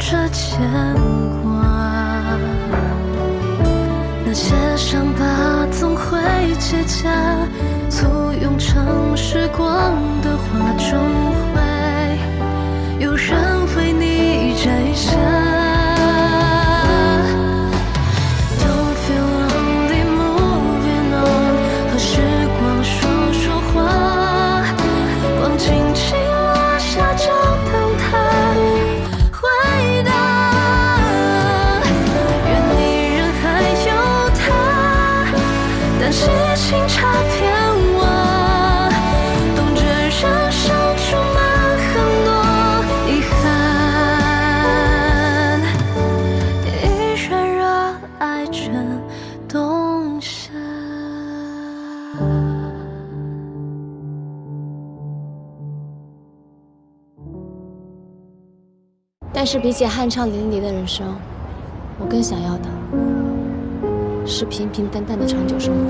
着牵挂，那些伤疤总会结痂，簇拥成时光的花，终会有人为你摘下。Don't feel lonely, moving on， 和时光说说话，光轻轻落下，就等它回答。愿你人还有他，但是情差偏忘，懂着人生充满很多遗憾，依然热爱着冬夏。但是比起酣畅淋漓的人生，我更想要的是平平淡淡的长久生活。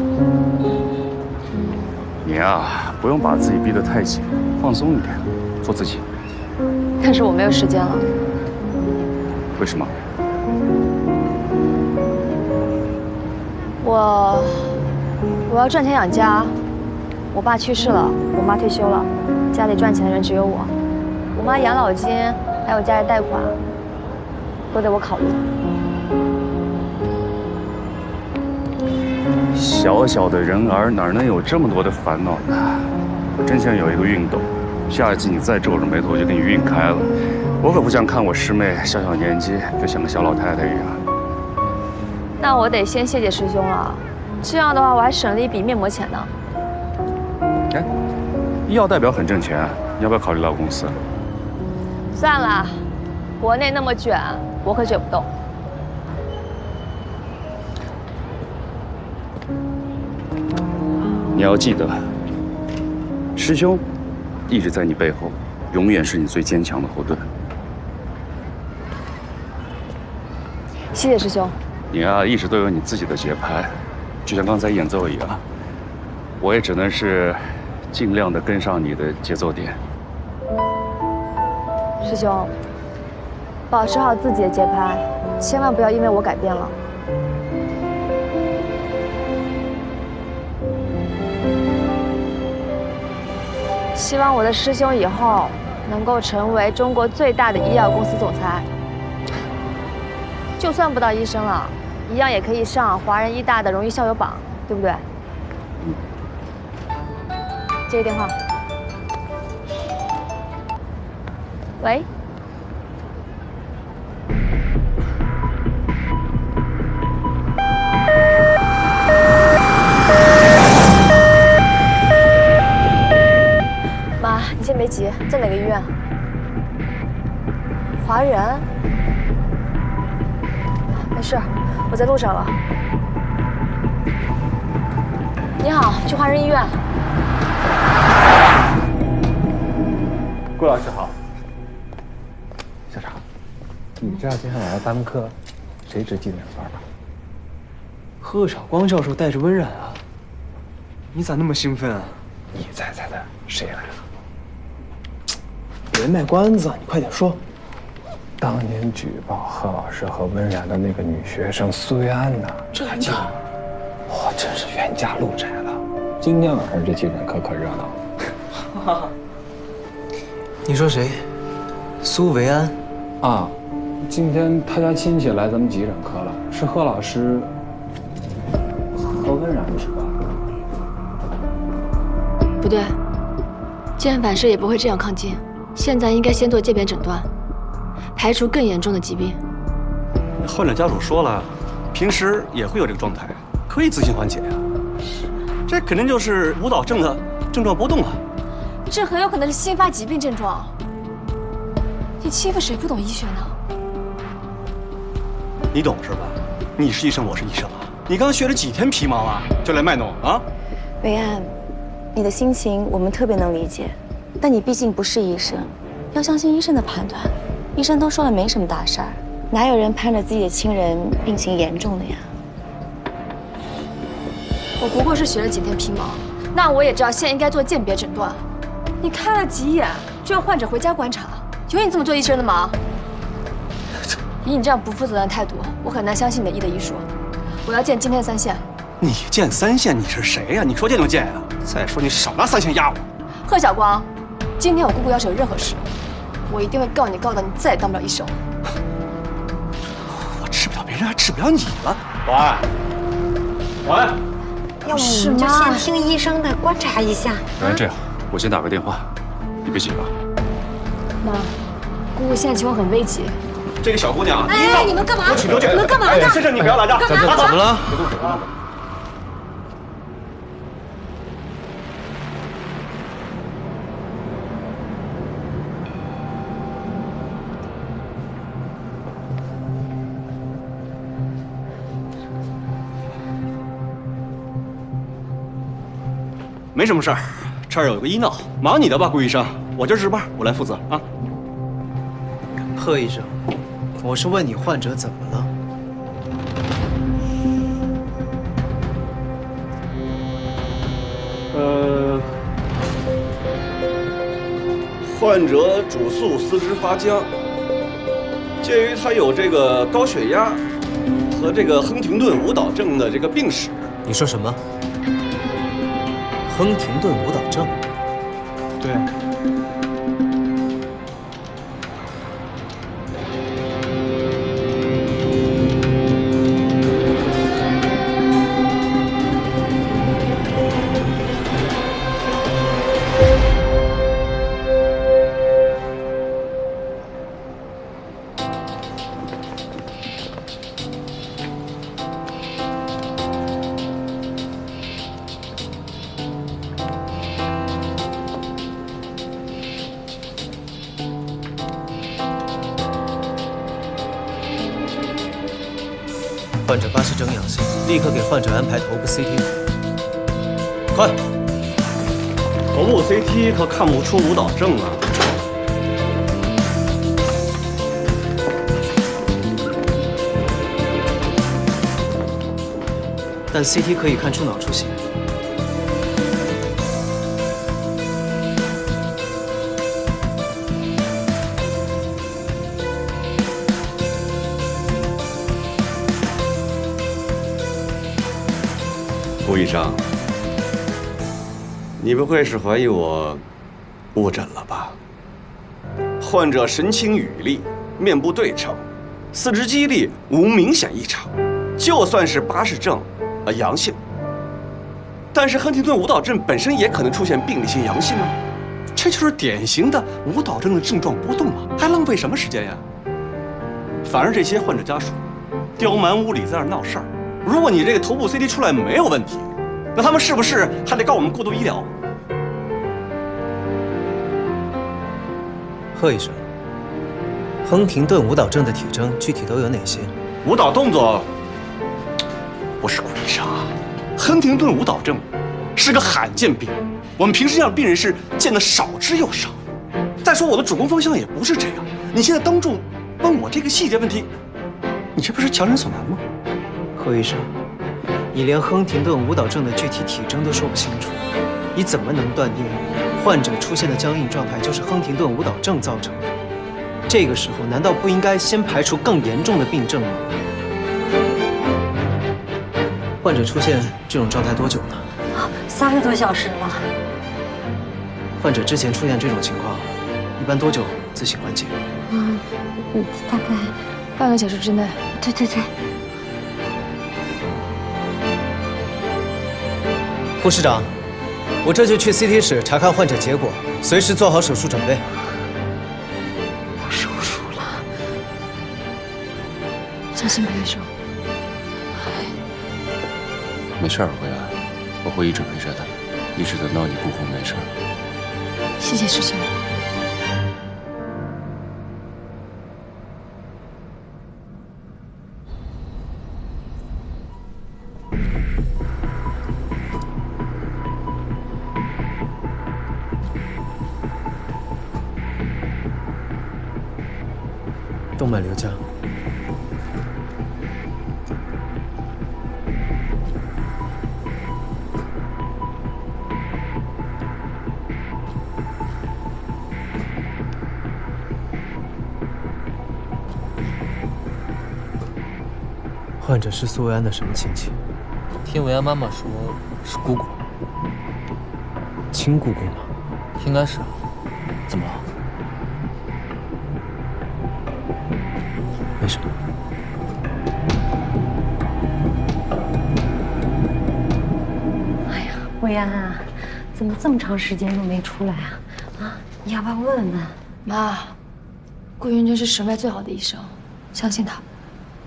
你啊，不用把自己逼得太紧，放松一点，做自己。但是我没有时间了。为什么？我要赚钱养家。我爸去世了，我妈退休了，家里赚钱的人只有我。我妈养老金还有家里贷款，都得我考虑。小小的人儿哪能有这么多的烦恼呢？我真想有一个熨斗，下一次你再皱着眉头，我就给你熨开了。我可不想看我师妹小小年纪就像个小老太太一样。那我得先谢谢师兄了，这样的话我还省了一笔面膜钱呢。哎，医药代表很挣钱，你要不要考虑到公司？算了，国内那么卷，我可卷不动。你要记得，师兄一直在你背后，永远是你最坚强的后盾。谢谢师兄。你啊，一直都有你自己的节拍，就像刚才演奏一样。我也只能是尽量的跟上你的节奏点。师兄，保持好自己的节拍，千万不要因为我改变了。希望我的师兄以后能够成为中国最大的医药公司总裁，就算不到医生了，一样也可以上华人医大的荣誉校友榜，对不对？接个电话。喂。妈，你先别急，在哪个医院？华人？没事，我在路上了。你好，去华人医院。顾老师好。小常，你知道接下来咱们科谁值纪念班吧？贺绍光教授带着温冉啊！你咋那么兴奋啊？你猜猜的，谁来了？别卖关子，你快点说。当年举报贺老师和温冉的那个女学生苏维安呢？真的？哇，真是冤家路窄了。今天晚上这纪念课可热闹了。你说谁？苏维安？啊，今天他家亲戚来咱们急诊科了，是贺老师和温冉是吧？不对，键反射也不会这样抗进。现在应该先做鉴别诊断，排除更严重的疾病。患者家属说了，平时也会有这个状态，可以自行缓解呀。这肯定就是舞蹈症的症状波动啊。这很有可能是新发疾病症状。你欺负谁不懂医学呢？你懂是吧？你是医生，我是医生啊。你刚学了几天皮毛啊，就来卖弄啊？维安，你的心情我们特别能理解，但你毕竟不是医生，要相信医生的判断。医生都说了没什么大事儿，哪有人盼着自己的亲人病情严重的呀？我不过是学了几天皮毛，那我也知道现在应该做鉴别诊断。你开了几眼就让患者回家观察，有你这么做医生的吗？以你这样不负责任的态度，我很难相信你的一的一说。我要见今天的3线。你见3线？你是谁呀？你说见就见呀！再说你少拿3线压我。贺晓光，今天我姑姑要是有任何事，我一定会告你，告到你再也当不了医生。我治不了别人，还治不了你了。喂，要不我们就先听医生的，观察一下。不然这样，我先打个电话，你别急啊。妈，姑姑现在情况很危急。这个小姑娘，哎，你们干嘛？我请求救援。你们干嘛呢？先生，你不要拦着。干嘛？怎么了？别动手，别动手。没什么事儿，这儿有个医闹，忙你的吧，顾医生。我这值班，我来负责啊。贺医生，我是问你患者怎么了？患者主诉四肢发僵，鉴于他有这个高血压和这个亨廷顿舞蹈症的这个病史。你说什么？亨廷顿舞蹈症？对。患者巴氏症阳性，立刻给患者安排头部 CT。快！头部 CT 可看不出舞蹈症啊。但 CT 可以看出脑出血。顾医生，你不会是怀疑我误诊了吧？患者神情语厉，面部对称，四肢肌力无明显异常，就算是巴氏症阳性，但是亨廷顿舞蹈症本身也可能出现病理性阳性啊，这就是典型的舞蹈症的症状波动嘛，还浪费什么时间呀？反而这些患者家属刁蛮无理，在那儿闹事儿。如果你这个头部 CT 出来没有问题，那他们是不是还得告我们过度医疗？贺医生，亨廷顿舞蹈症的体征具体都有哪些？舞蹈动作不是顾医生啊，亨廷顿舞蹈症是个罕见病，我们平时这样的病人是见得少之又少。再说我的主攻方向也不是这样，你现在当众问我这个细节问题，你这不是强人所难吗？贺医生，你连亨廷顿舞蹈症的具体体征都说不清楚，你怎么能断定患者出现的僵硬状态就是亨廷顿舞蹈症造成的？这个时候难道不应该先排除更严重的病症吗？患者出现这种状态多久了？3个多小时了。患者之前出现这种情况，一般多久自行缓解？大概半个小时之内。对。护士长，我这就去 CT 室查看患者结果，随时做好手术准备。要手术了，小心，裴医生。没事儿，慧安，我会一直陪着的，一直等到你姑姑没事。谢谢师兄。动脉瘤浆。患者是苏维安的什么亲戚？听维安妈妈说是姑姑。亲姑姑吗？应该是。怎么了？没什么。哎呀，维安啊，怎么这么长时间都没出来啊？啊，你要不要问问？妈，顾云真是省外最好的医生，相信他，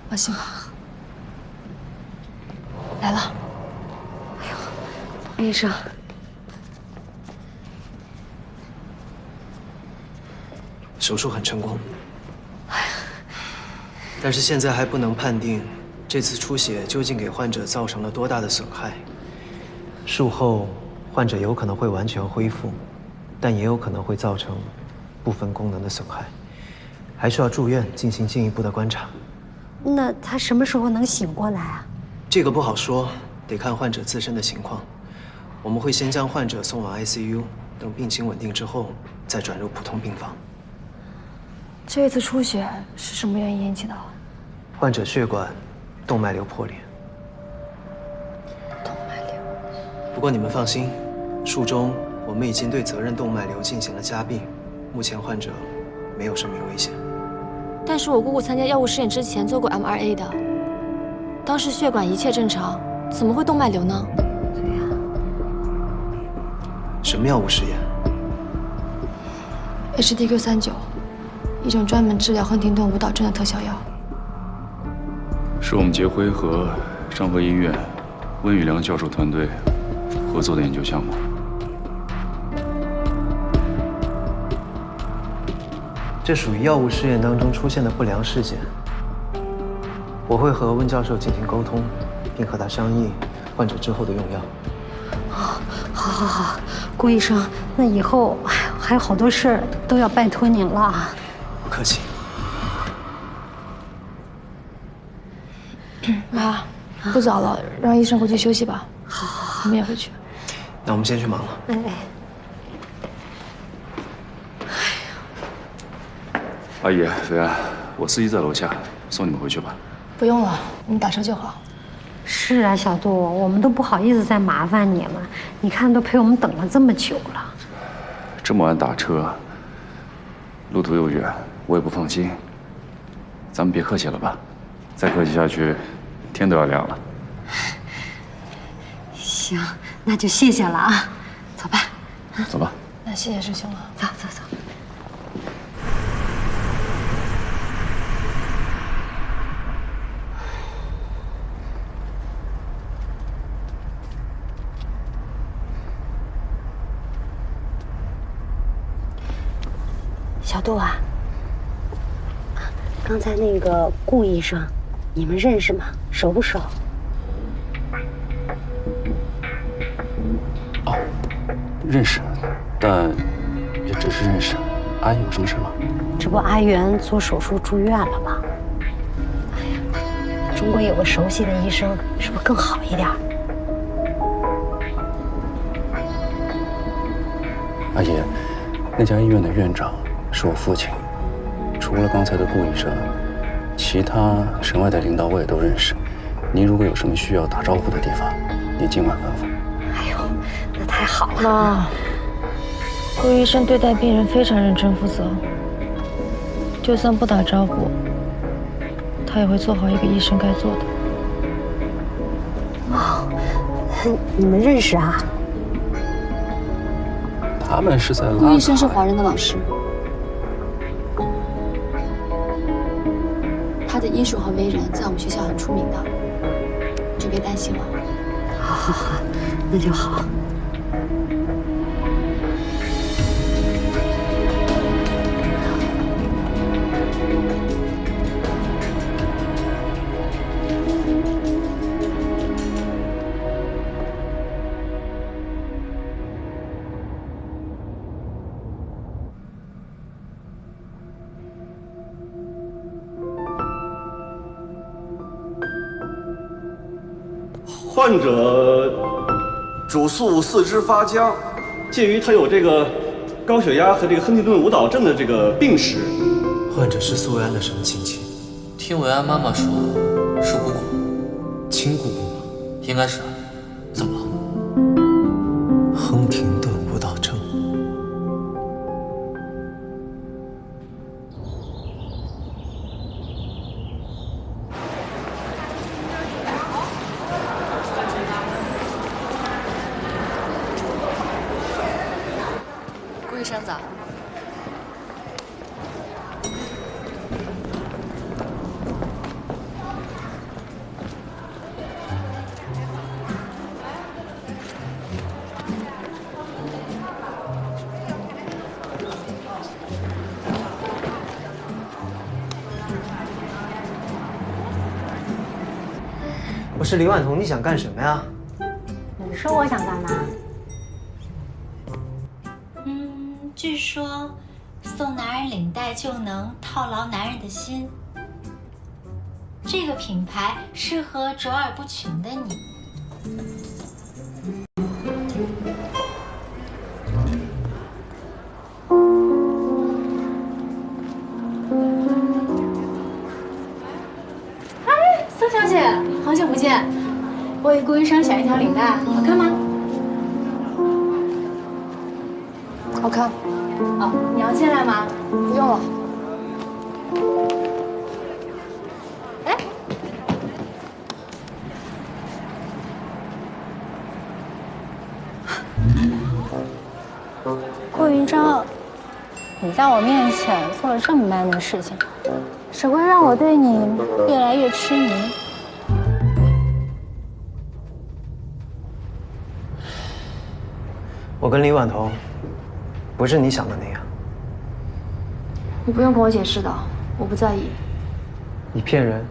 放心吧。来了。医生，手术很成功，但是现在还不能判定这次出血究竟给患者造成了多大的损害。术后，患者有可能会完全恢复，但也有可能会造成部分功能的损害，还需要住院进行进一步的观察。那他什么时候能醒过来啊？这个不好说，得看患者自身的情况。我们会先将患者送往 ICU， 等病情稳定之后，再转入普通病房。这次出血是什么原因引起的？患者血管动脉瘤破裂。动脉瘤。不过你们放心，术中我们已经对责任动脉瘤进行了加病，目前患者没有生命危险。但是我姑姑参加药物试验之前做过 MRA 的，当时血管一切正常，怎么会动脉瘤呢？对呀。什么药物试验 ？HDQ39，一种专门治疗亨廷顿舞蹈症的特效药。是我们杰辉和上河医院温宇良教授团队合作的研究项目。这属于药物试验当中出现的不良事件。我会和温教授进行沟通，并和他商议患者之后的用药。好，顾医生，那以后还有好多事儿都要拜托您了。不客气。妈，不早了，让医生回去休息吧。好，你们也回去。那我们先去忙了。哎。阿姨，维安，我司机在楼下，送你们回去吧。不用了，你们打车就好。是啊，小杜，我们都不好意思再麻烦你了。你看，都陪我们等了这么久了。这么晚打车，路途又远，我也不放心。咱们别客气了吧？再客气下去，天都要亮了。行，那就谢谢了啊。走吧。走吧。那谢谢师兄了。走。小杜啊，刚才那个顾医生，你们认识吗？熟不熟？哦，认识，但也只是认识。阿姨有什么事吗？这不阿元做手术住院了吗？哎呀，中国有个熟悉的医生，是不是更好一点？阿姨，那家医院的院长是我父亲，除了刚才的顾医生，其他省外的领导我也都认识。您如果有什么需要打招呼的地方，您尽管吩咐。哎呦，那太好了。妈，顾医生对待病人非常认真负责，就算不打招呼，他也会做好一个医生该做的。哦，你们认识啊？他们是在拉。顾医生是华人的老师，他的医术和为人在我们学校很出名的，你就别担心了。好，那就好。患者主诉四肢发僵，鉴于他有这个高血压和这个亨廷顿舞蹈症的这个病史。患者是苏维安的什么亲戚？听维安妈妈说，是姑姑。亲姑姑吗？应该是。怎么了？亨廷顿舞蹈症。顾医生早。我是李婉彤，你想干什么呀？你说我想干嘛？据说送男人领带就能套牢男人的心，这个品牌适合卓尔不群的你。哎，宋小姐，好久不见！我给顾医生选一条领带，好看吗？好看。哦，你要进来吗？不用了。哎，顾云峥，你在我面前做了这么 man 的事情，只会让我对你越来越痴迷。我跟李婉彤不是你想的那样。你不用跟我解释的，我不在意。你骗人！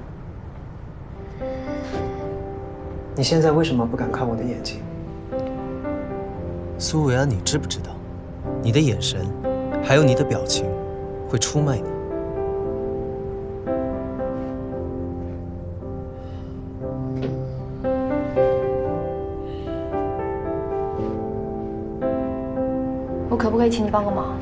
你现在为什么不敢看我的眼睛？苏维安，你知不知道，你的眼神，还有你的表情，会出卖你。我可不可以请你帮个忙？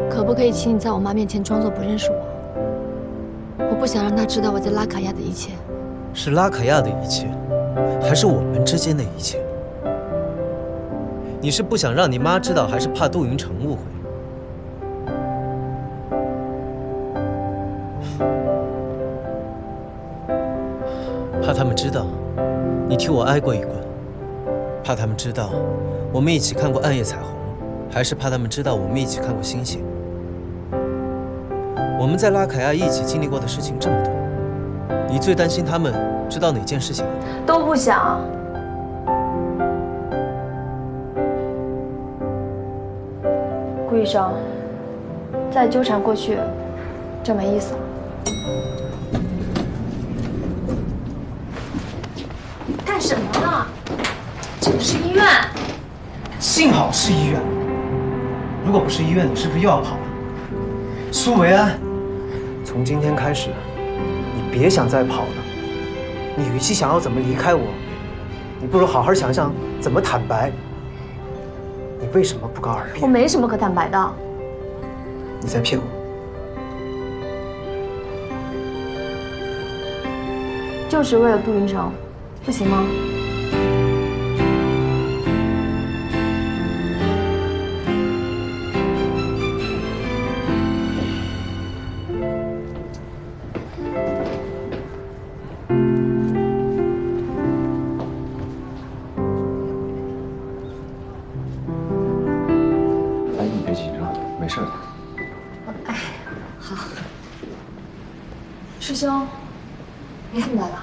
可不可以请你在我妈面前装作不认识我？我不想让她知道我在拉卡亚的一切。是拉卡亚的一切，还是我们之间的一切？你是不想让你妈知道，还是怕杜云城误会？怕他们知道你替我挨过一棍，怕他们知道我们一起看过《暗夜彩虹》，还是怕他们知道我们一起看过《星星》？我们在拉卡亚一起经历过的事情这么多，你最担心他们知道哪件事情？都不想。顾医生，再纠缠过去就没意思了。干什么呢？这里是医院。幸好是医院，如果不是医院，你是不是又要跑了？苏维安，从今天开始，你别想再跑了。你与其想要怎么离开我，你不如好好想想怎么坦白。你为什么不告而别？我没什么可坦白的。你在骗我。就是为了杜云城，不行吗？哎，你别紧张，没事的。哎，好。师兄，你怎么来了？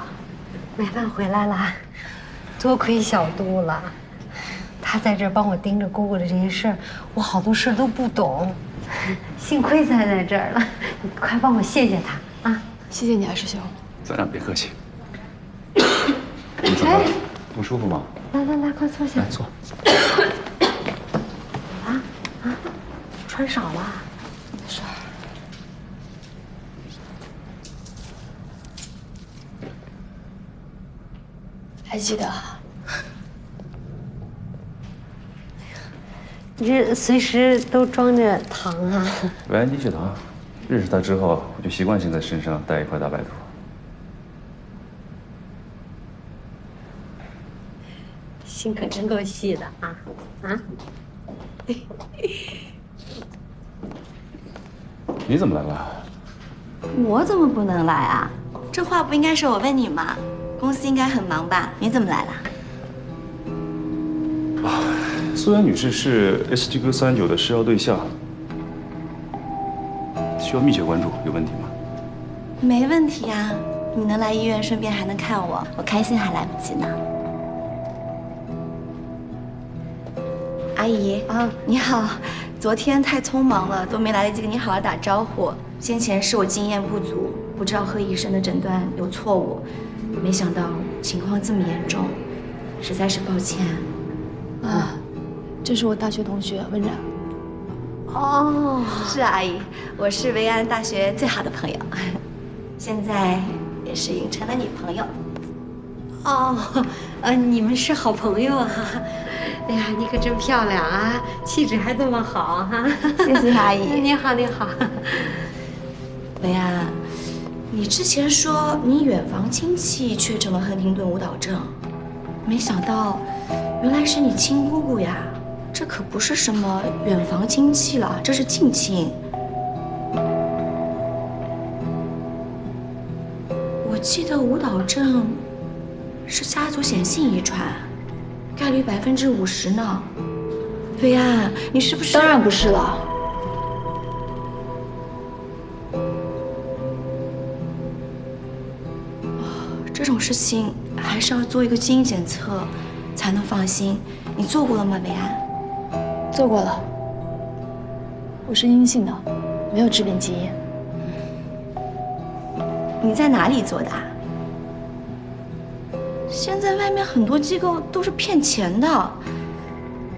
买饭回来了，多亏小杜了，他在这儿帮我盯着姑姑的这些事儿，我好多事儿都不懂，幸亏他在这儿了，你快帮我谢谢他啊！谢谢你啊，师兄。咱俩别客气。你怎么了？不舒服吗？来来来，快坐下。来坐。啊啊，穿少了。没事儿。还记得啊？你这随时都装着糖啊！维安低血糖，认识他之后，我就习惯性在身上带一块大白兔。心可真够细的啊啊！你怎么来了？我怎么不能来啊？这话不应该是我问你吗？公司应该很忙吧？你怎么来了？苏媛女士是 SGQ39的食药对象，需要密切关注，有问题吗？没问题呀，你能来医院，顺便还能看我，我开心还来不及呢。阿姨啊，你好，昨天太匆忙了，都没来得及跟你好好打招呼。先前是我经验不足，不知道贺医生的诊断有错误，没想到情况这么严重，实在是抱歉。啊，这是我大学同学温冉。哦，是阿姨，我是维安大学最好的朋友，现在也是影城的女朋友。哦，你们是好朋友啊！哎呀，你可真漂亮啊，气质还这么好哈！谢谢阿姨。你好，你好。维安，你之前说你远房亲戚确诊了亨廷顿舞蹈症，没想到原来是你亲姑姑呀！这可不是什么远房亲戚了，这是近亲。我记得舞蹈症是家族显性遗传，概率50%呢。维安，你是不是？当然不是了。这种事情还是要做一个基因检测才能放心。你做过了吗，维安？做过了，我是阴性的，没有致病基因。你在哪里做的啊？现在外面很多机构都是骗钱的，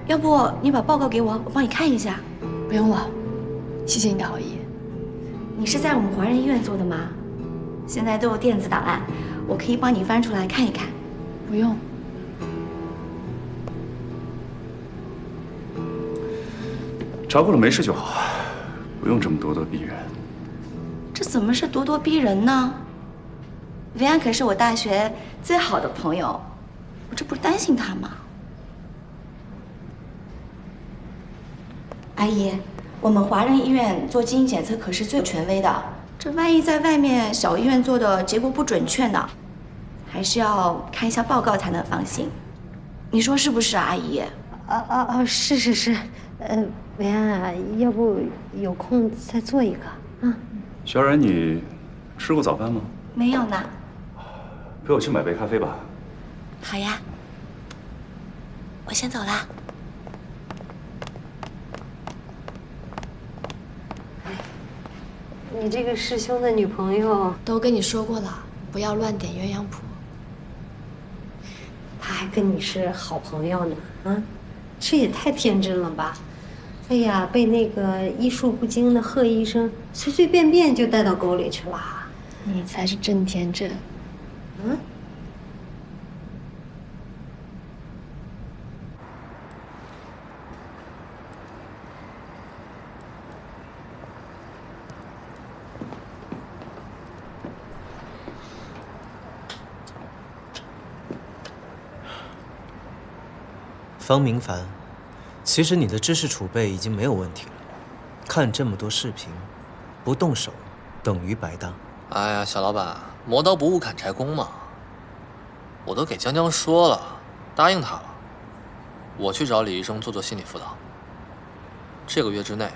要不你把报告给我，我帮你看一下。不用了，谢谢你的好意。你是在我们华人医院做的吗？现在都有电子档案，我可以帮你翻出来看一看。不用。查过了没事就好，不用这么咄咄逼人。这怎么是咄咄逼人呢？维安可是我大学最好的朋友，我这不是担心他吗？阿姨，我们华人医院做基因检测可是最权威的，这万一在外面小医院做的结果不准确呢？还是要看一下报告才能放心。你说是不是，阿姨？是，维安啊，要不有空再做一个啊？小冉，你吃过早饭吗？没有呢。陪我去买杯咖啡吧。好呀，我先走了。你这个师兄的女朋友都跟你说过了，不要乱点鸳鸯谱。她还跟你是好朋友呢，啊，这也太天真了吧！哎呀，被那个医术不精的贺医生随随便便就带到沟里去了。你才是真天真。嗯。方明凡，其实你的知识储备已经没有问题了。看这么多视频，不动手等于白搭。哎呀，小老板，磨刀不误砍柴工嘛。我都给江江说了，答应他了。我去找李医生做心理辅导。这个月之内，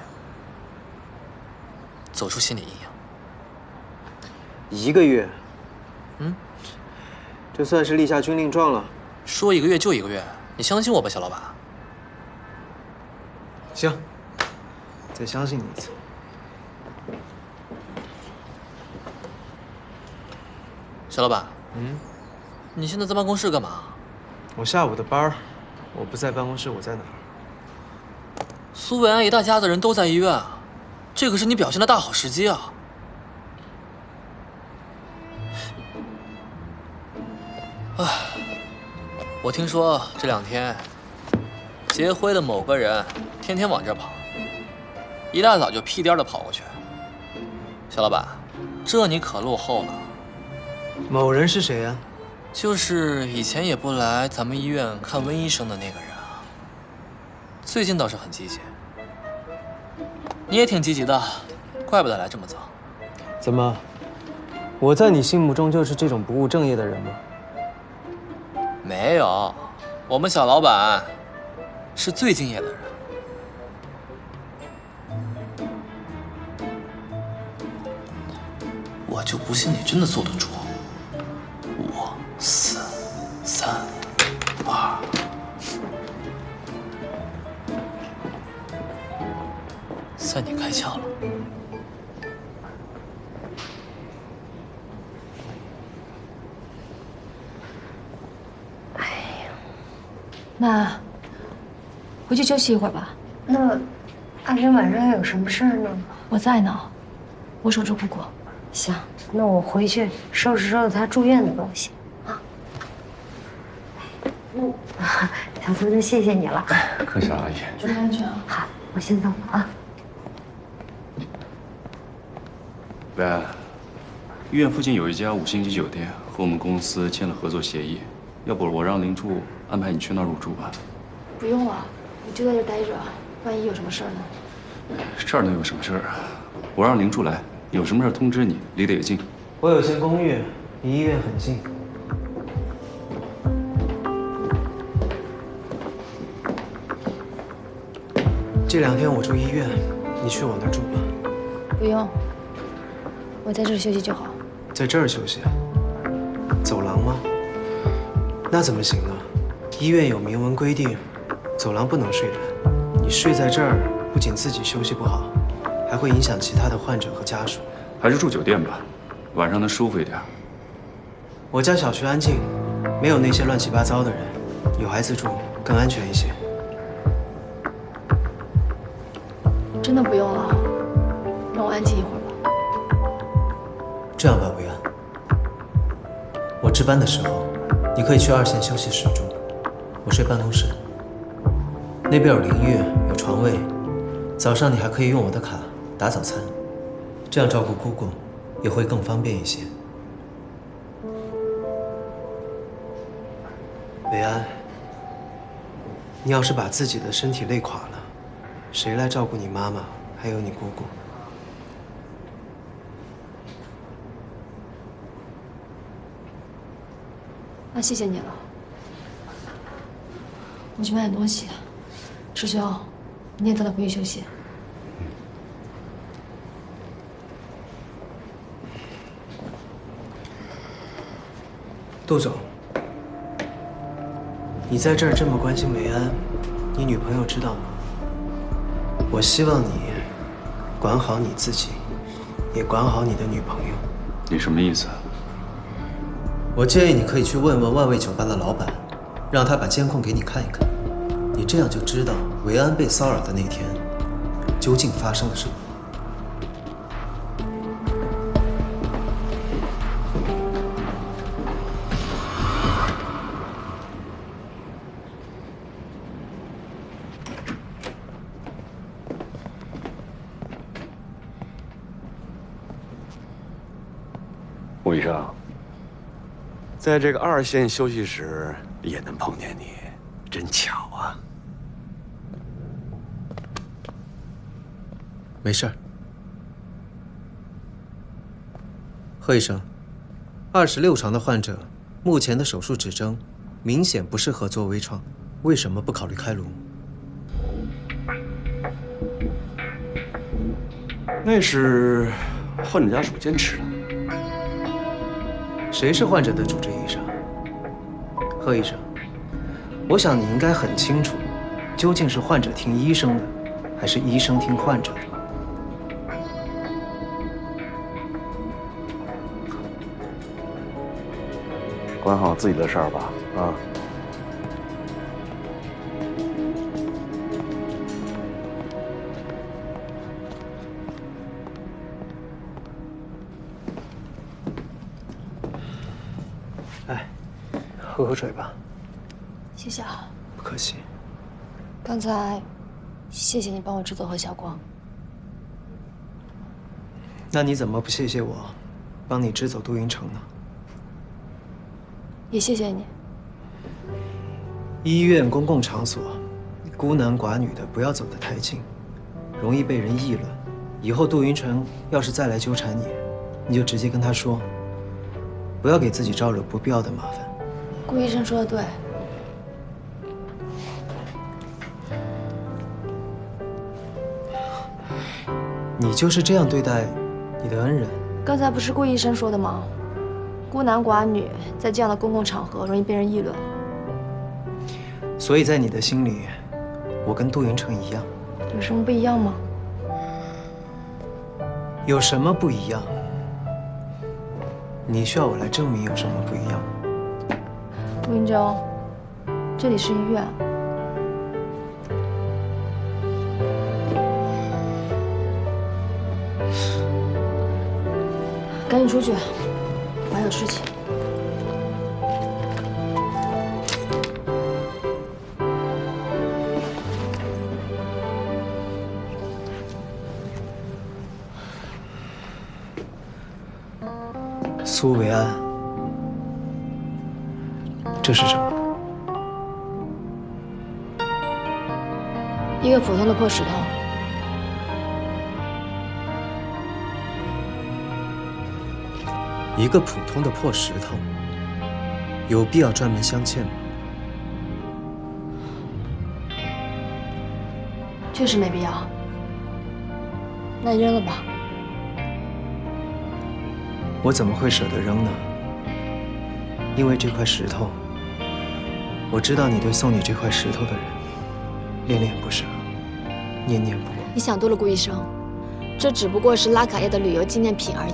走出心理阴影。1个月？嗯，这算是立下军令状了。说1个月就1个月。你相信我吧，小老板。行，再相信你一次。小老板，你现在在办公室干嘛？我下午的班儿，我不在办公室，我在哪儿？苏维安一大家子人都在医院啊，这可是你表现的大好时机啊！唉。我听说这2天，结辉的某个人天天往这跑，一大早就屁颠的跑过去。小老板，这你可落后了。某人是谁呀？就是以前也不来咱们医院看温医生的那个人啊，最近倒是很积极。你也挺积极的，怪不得来这么早。怎么，我在你心目中就是这种不务正业的人吗？没有，我们小老板是最敬业的人。我就不信你真的坐得住。5、4、3、2。算你开窍了。那回去休息一会儿吧。那阿珍晚上有什么事儿呢？我在呢，我守着姑姑。行，那我回去收拾收拾她住院的东西啊。小苏，那谢谢你了。客气了，阿姨。注意安全啊。好，我先走了啊。喂，医院附近有一家5星级酒店，和我们公司签了合作协议，要不我让林柱安排你去那儿入住吧。不用了，你就在这待着，万一有什么事儿呢？这儿能有什么事儿啊？我让林柱来，有什么事儿通知你，离得也近。我有间公寓，离医院很近。这2天我住医院，你去我那儿住吧。不用，我在这儿休息就好。在这儿休息？走廊吗？那怎么行呢？医院有明文规定，走廊不能睡人。你睡在这儿，不仅自己休息不好，还会影响其他的患者和家属。还是住酒店吧，晚上能舒服一点。我家小区安静，没有那些乱七八糟的人，有孩子住更安全一些。真的不用了，让我安静一会儿吧。这样吧，维安，我值班的时候，你可以去2线休息室住，我睡办公室。那边有淋浴，有床位，早上你还可以用我的卡打早餐，这样照顾姑姑也会更方便一些。维安，你要是把自己的身体累垮了，谁来照顾你妈妈还有你姑姑？那谢谢你了，我去买点东西。师兄，你也早点回去休息。杜总，你在这儿这么关心维安，你女朋友知道吗？我希望你管好你自己，也管好你的女朋友。你什么意思？我建议你可以去问问万味酒吧的老板，让他把监控给你看一看，你这样就知道维安被骚扰的那天究竟发生了什么。吴医生，在这个2线休息室也能碰见你，真巧啊！没事儿。贺医生，26床的患者目前的手术指征明显不适合做微创，为什么不考虑开颅？那是患者家属坚持的。谁是患者的主治医生？贺医生，我想你应该很清楚，究竟是患者听医生的，还是医生听患者的？管好自己的事儿吧，啊！哎，喝口水吧。谢谢啊。不客气。刚才，谢谢你帮我支走何晓光。那你怎么不谢谢我，帮你支走杜云成呢？也谢谢你。医院、公共场所，孤男寡女的不要走得太近，容易被人议论。以后杜云成要是再来纠缠你，你就直接跟他说，不要给自己招惹不必要的麻烦。顾医生说的对。你就是这样对待你的恩人？刚才不是顾医生说的吗？孤男寡女在这样的公共场合容易被人议论。所以在你的心里，我跟杜云成一样。有什么不一样吗？有什么不一样？你需要我来证明有什么不一样？顾云峥，这里是医院。赶紧出去，我还有事情。苏维安，这是什么？一个普通的破石头。一个普通的破石头，有必要专门镶嵌吗？确实没必要。那你扔了吧。我怎么会舍得扔呢？因为这块石头，我知道你对送你这块石头的人恋恋不舍，念念不忘。你想多了，顾医生，这只不过是拉卡叶的旅游纪念品而已。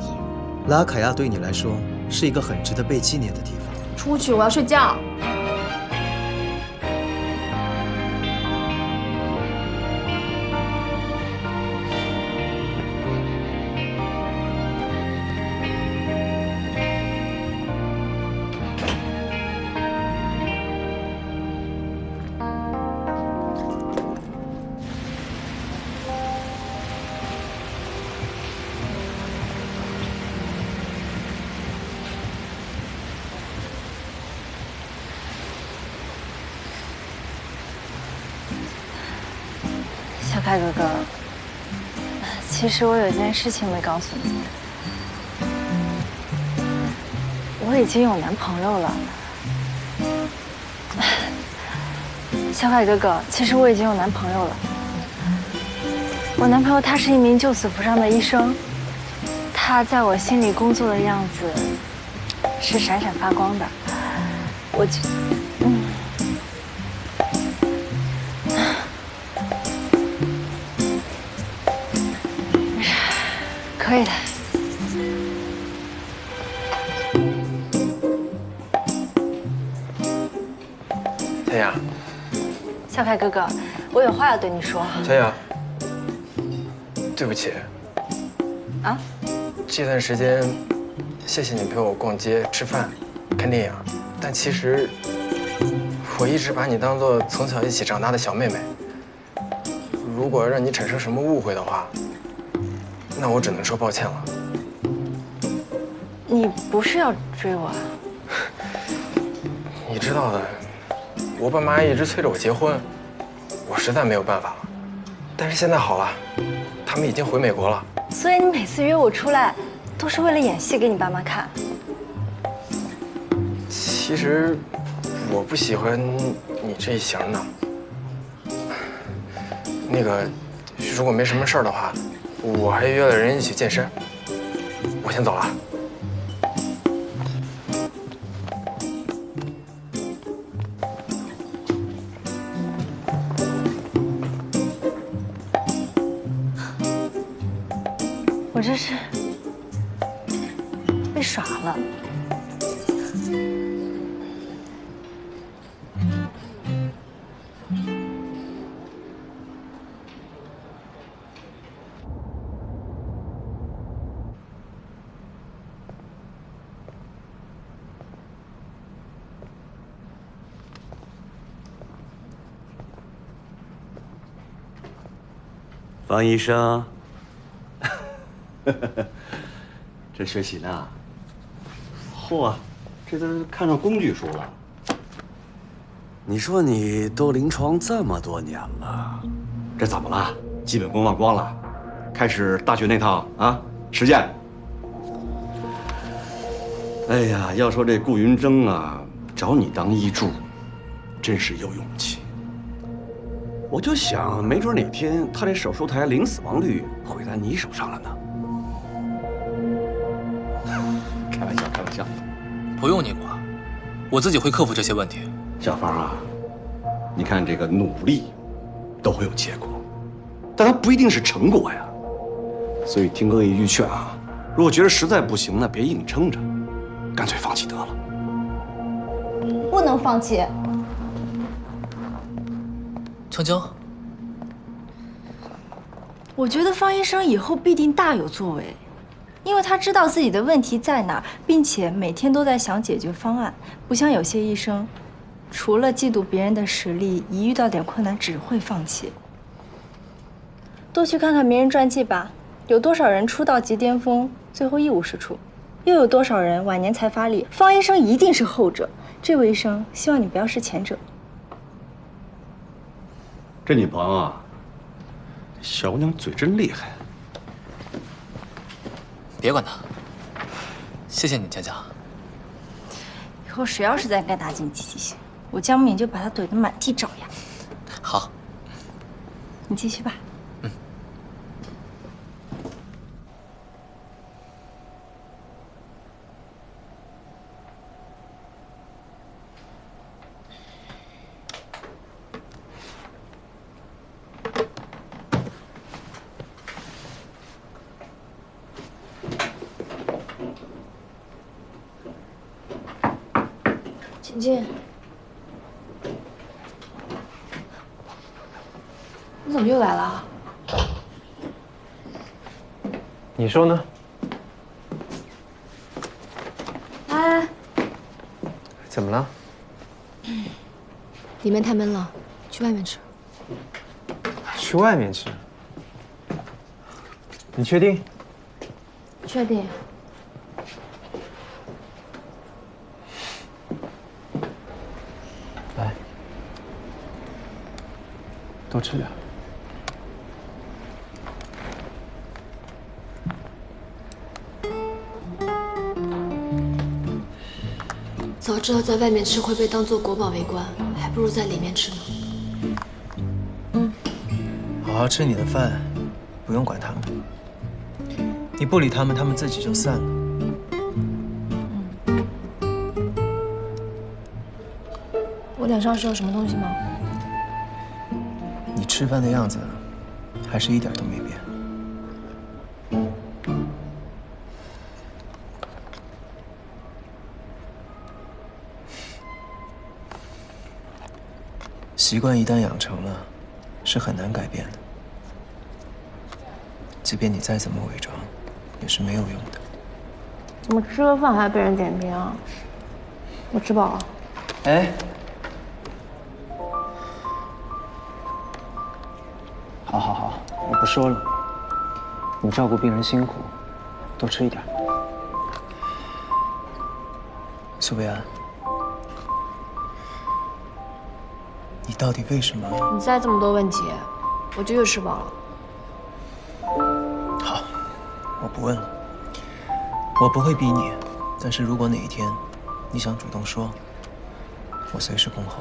拉凯亚对你来说是一个很值得被纪念的地方。出去，我要睡觉。小凯哥哥，其实我有一件事情没告诉你，我已经有男朋友了。小凯哥哥，其实我已经有男朋友了。我男朋友他是一名救死扶伤的医生，他在我心里工作的样子是闪闪发光的。我就，可以的。小雅，小凯哥哥，我有话要对你说。小雅，对不起。啊？这段时间，谢谢你陪我逛街、吃饭、看电影，但其实我一直把你当做从小一起长大的小妹妹。如果让你产生什么误会的话，那我只能说抱歉了。你不是要追我啊？你知道的，我爸妈一直催着我结婚，我实在没有办法了。但是现在好了，他们已经回美国了。所以你每次约我出来，都是为了演戏给你爸妈看。其实我不喜欢你这一型的。那个，如果没什么事儿的话，我还约了人一起健身。我先走了。我这是被耍了。方医生，这学习呢？嚯，这都是看上工具书了。你说你都临床这么多年了，这怎么了？基本功忘光了？开始大学那套啊？实践？哎呀，要说这顾云峥啊，找你当医助，真是有勇气。我就想，没准哪天他这手术台零死亡率会在你手上了呢。开玩笑，开玩笑。不用你管，我自己会克服这些问题。小芳啊，你看这个努力都会有结果，但它不一定是成果呀。所以听哥一句劝啊，如果觉得实在不行，那别硬撑着，干脆放弃得了。不能放弃。江江，我觉得方医生以后必定大有作为，因为他知道自己的问题在哪儿，并且每天都在想解决方案，不像有些医生，除了嫉妒别人的实力，一遇到点困难只会放弃。多去看看名人传记吧，有多少人出道即巅峰，最后一无是处，又有多少人晚年才发力？方医生一定是后者。这位医生，希望你不要是前者。这你朋友啊，小姑娘嘴真厉害。别管他，谢谢你，江江。以后谁要是再敢打进积极性，我江敏就把他怼得满地找牙。好，你继续吧。请进。你怎么又来了？你说呢？哎，怎么了？里面太闷了，去外面吃。去外面吃？你确定？确定。来，多吃点。早知道在外面吃会被当做国宝围观，还不如在里面吃呢。好好吃你的饭，不用管他们。你不理他们，他们自己就散了。我脸上是有什么东西吗？你吃饭的样子，还是一点都没变。习惯一旦养成了，是很难改变的。即便你再怎么伪装，也是没有用的。怎么吃了饭还被人点评啊？我吃饱了。哎，好好好，我不说了。你照顾病人辛苦，多吃一点。苏维安，你到底为什么？你再这么多问题，我就又吃饱了。好，我不问了。我不会逼你，但是如果哪一天你想主动说，我随时恭候。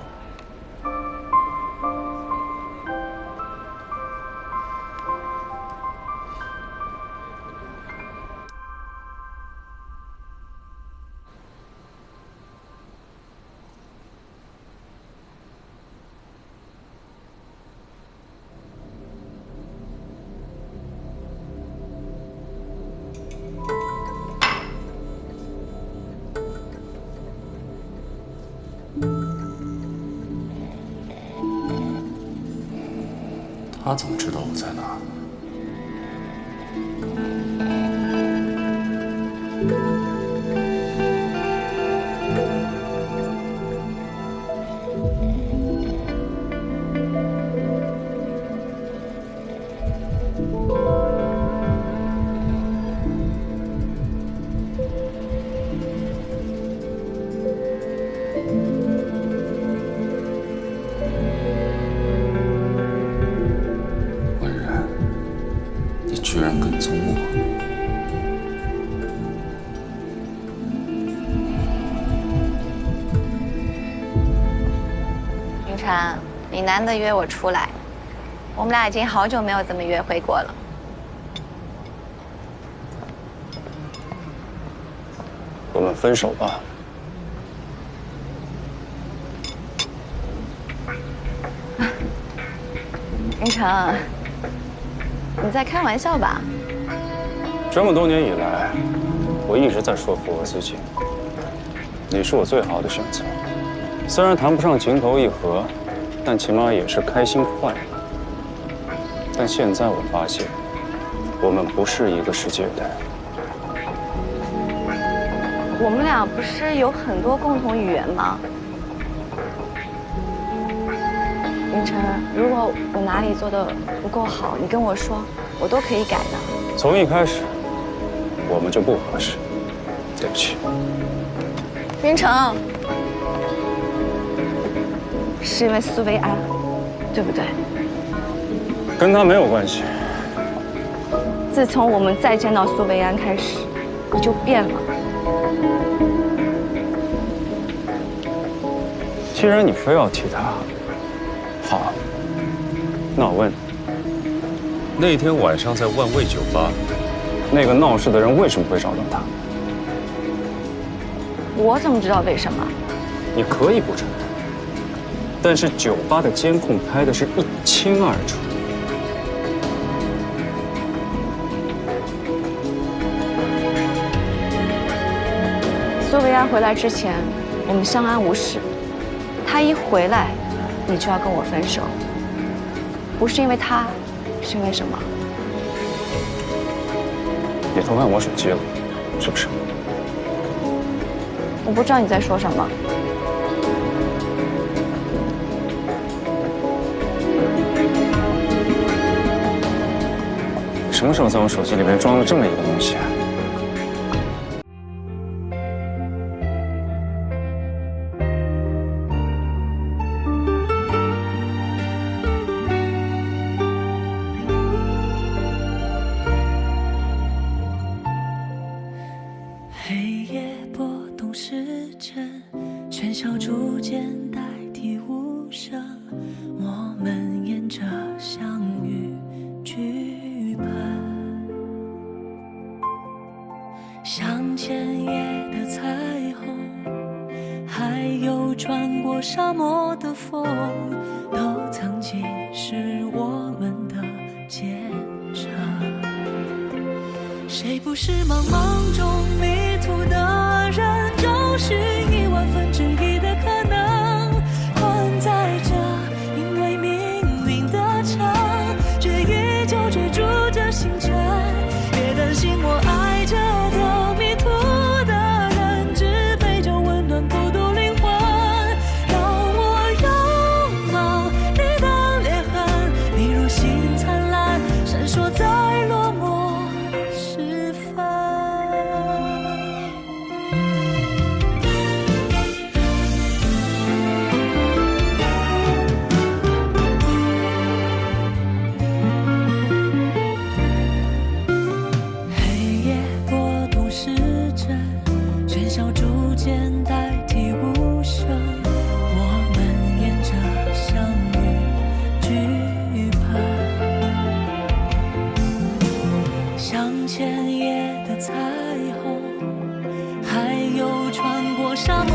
他怎么知道我在哪儿？跟踪我。云晨，你难得约我出来，我们俩已经好久没有这么约会过了。我们分手吧。云晨，你在开玩笑吧？这么多年以来，我一直在说服我自己，你是我最好的选择。虽然谈不上情投意合，但起码也是开心快乐。但现在我发现，我们不是一个世界的人。我们俩不是有很多共同语言吗？云晨，如果我哪里做的不够好，你跟我说，我都可以改的。从一开始，我们就不合适。对不起。云晨，是因为苏维安，对不对？跟他没有关系。自从我们再见到苏维安开始，你就变了。既然你非要提他，好，那我问，那天晚上在万味酒吧，那个闹事的人为什么会找到他？我怎么知道为什么？你可以不承认，但是酒吧的监控拍的是一清二楚。苏维安回来之前，我们相安无事。他一回来，你就要跟我分手，不是因为他，是因为什么？你偷看我手机了，是不是？我不知道你在说什么。什么时候在我手机里面装了这么一个东西啊？像前夜的彩虹，还有穿过沙漠的风，都曾经是我们的坚强。谁不是茫茫中迷途的人，找寻1/1000的可能，困在这因为命运的墙，却依旧追逐着星辰。别担心我爱着的迷途的人，只陪着温暖孤独灵魂。让我拥抱你的裂痕，你如星灿烂，闪烁在落寞时分。黑夜过渡时针，喧嚣逐渐代替无声，我们沿着相遇剧本，像前夜的彩虹，还有穿过沙漠